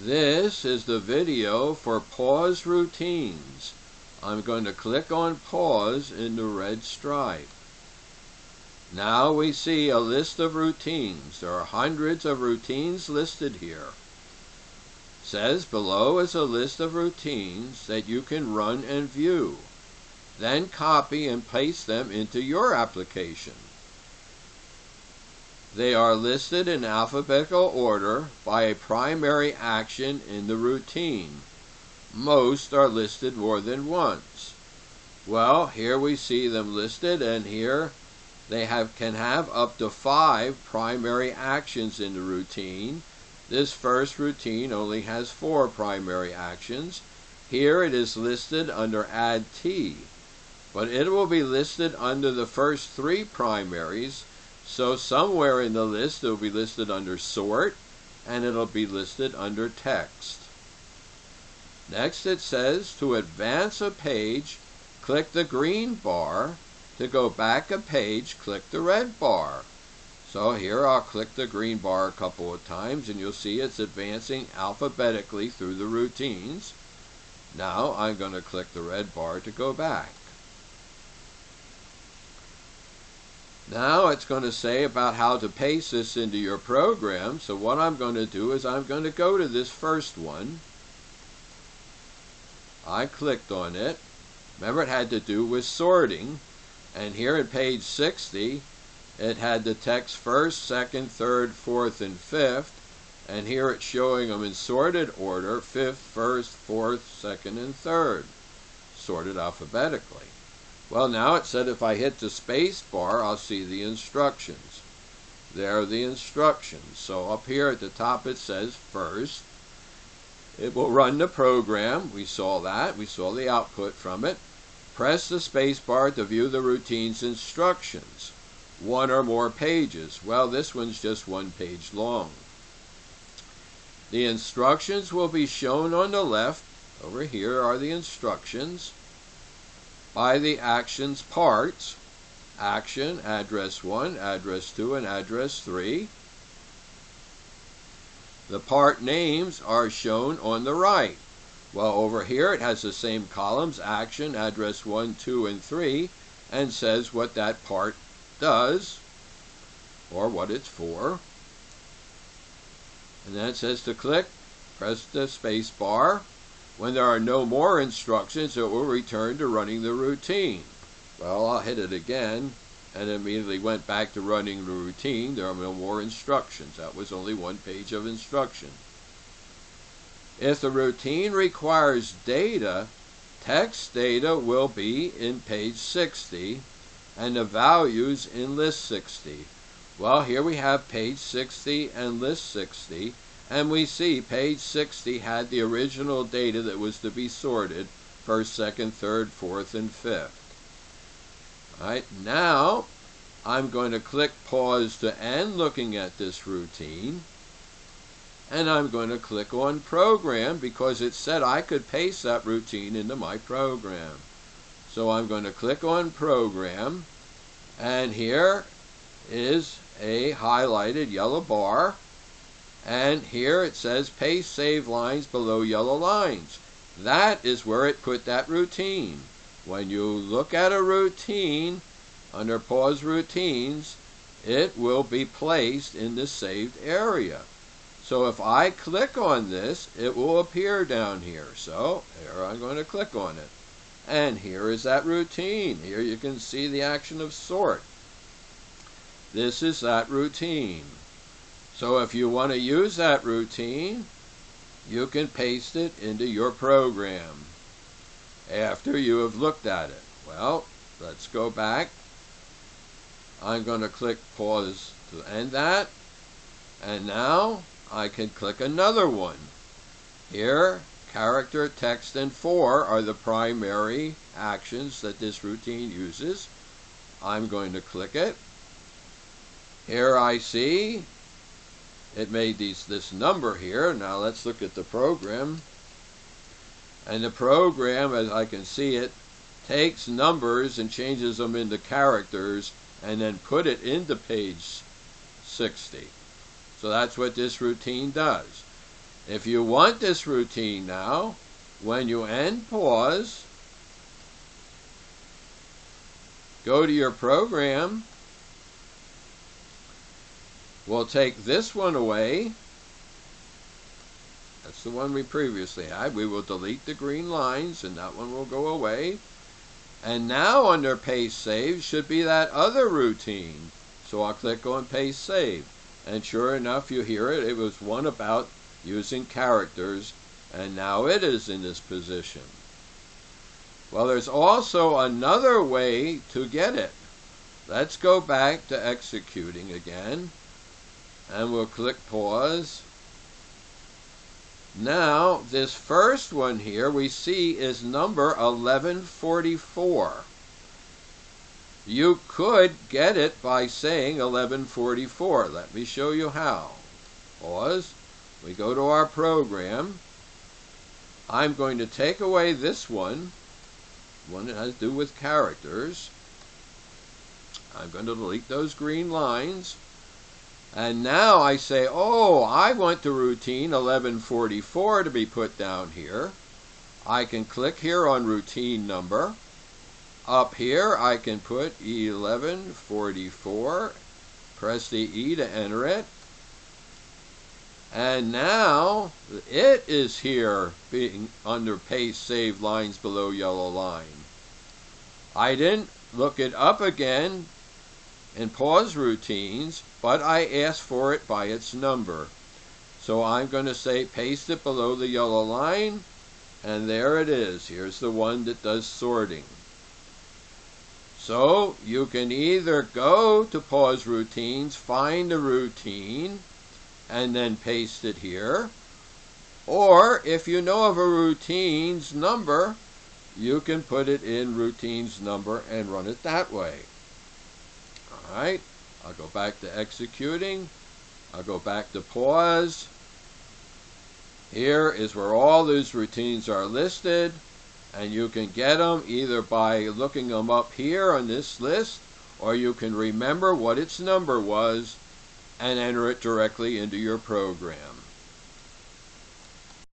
This is the video for pause routines. I'm going to click on pause in the red stripe. Now we see a list of routines. There are hundreds of routines listed here. It says below is a list of routines that you can run and view. Then copy and paste them into your application. They are listed in alphabetical order by a primary action in the routine. Most are listed more than once. Well, here we see them listed, and here they can have up to 5 primary actions in the routine. This first routine only has 4 primary actions. Here it is listed under Add T, but it will be listed under the first 3 primaries. So somewhere in the list it will be listed under Sort, and it will be listed under Text. Next it says to advance a page, click the green bar. To go back a page, click the red bar. So here I'll click the green bar a couple of times, and you'll see it's advancing alphabetically through the routines. Now I'm going to click the red bar to go back. Now it's going to say about how to paste this into your program. So what I'm going to do is I'm going to go to this first one. I clicked on it. Remember, it had to do with sorting. And here at page 60, it had the text first, second, third, fourth, and fifth. And here it's showing them in sorted order, fifth, first, fourth, second, and third, sorted alphabetically. Well, now it said if I hit the space bar, I'll see the instructions. There are the instructions. So up here at the top it says first. It will run the program. We saw that. We saw the output from it. Press the space bar to view the routine's instructions. 1 or more pages. Well, this one's just 1 page long. The instructions will be shown on the left. Over here are the instructions by the actions parts. Action, address 1, address 2, and address 3. The part names are shown on the right. Well, over here it has the same columns, action, address 1, 2, and 3, and says what that part does, or what it's for. And then it says to click, press the space bar. When there are no more instructions, it will return to running the routine. Well, I'll hit it again, and immediately went back to running the routine. There are no more instructions. That was only 1 page of instruction. If the routine requires data, text data will be in page 60, and the values in list 60. Well, here we have page 60 and list 60. And we see page 60 had the original data that was to be sorted, first, second, third, fourth, and fifth. All right, now I'm going to click pause to end looking at this routine. And I'm going to click on program because it said I could paste that routine into my program. So I'm going to click on program. And here is a highlighted yellow bar. And here it says paste save lines below yellow lines. That is where it put that routine. When you look at a routine under pause routines, it will be placed in the saved area. So if I click on this, it will appear down here. So here I'm going to click on it. And here is that routine. Here you can see the action of sort. This is that routine. So if you want to use that routine, you can paste it into your program after you have looked at it. Well, let's go back. I'm going to click pause to end that. And now I can click another one. Here, character, text, and 4 are the primary actions that this routine uses. I'm going to click it. Here I see it made this number here. Now let's look at the program. And the program, as I can see it, takes numbers and changes them into characters and then put it into page 60. So that's what this routine does. If you want this routine now, when you end pause, go to your program. We'll take this one away. That's the one we previously had. We will delete the green lines, and that one will go away. And now under Paste Save should be that other routine. So I'll click on Paste Save. And sure enough, you hear it. It was one about using characters, and now it is in this position. Well, there's also another way to get it. Let's go back to executing again, and we'll click pause. Now, this first one here we see is number 1144. You could get it by saying 1144. Let me show you how. Pause. We go to our program. I'm going to take away this one that has to do with characters. I'm going to delete those green lines. And now I say, oh, I want the routine 1144 to be put down here. I can click here on routine number. Up here I can put 1144. Press the E to enter it. And now it is here being under Paste Save lines below yellow line. I didn't look it up again in pause routines, but I asked for it by its number. So I'm going to say paste it below the yellow line, and there it is. Here's the one that does sorting. So you can either go to pause routines, find a routine, and then paste it here, or if you know of a routine's number, you can put it in routine's number and run it that way. Alright, I'll go back to executing. I'll go back to pause. Here is where all those routines are listed, and you can get them either by looking them up here on this list, or you can remember what its number was and enter it directly into your program.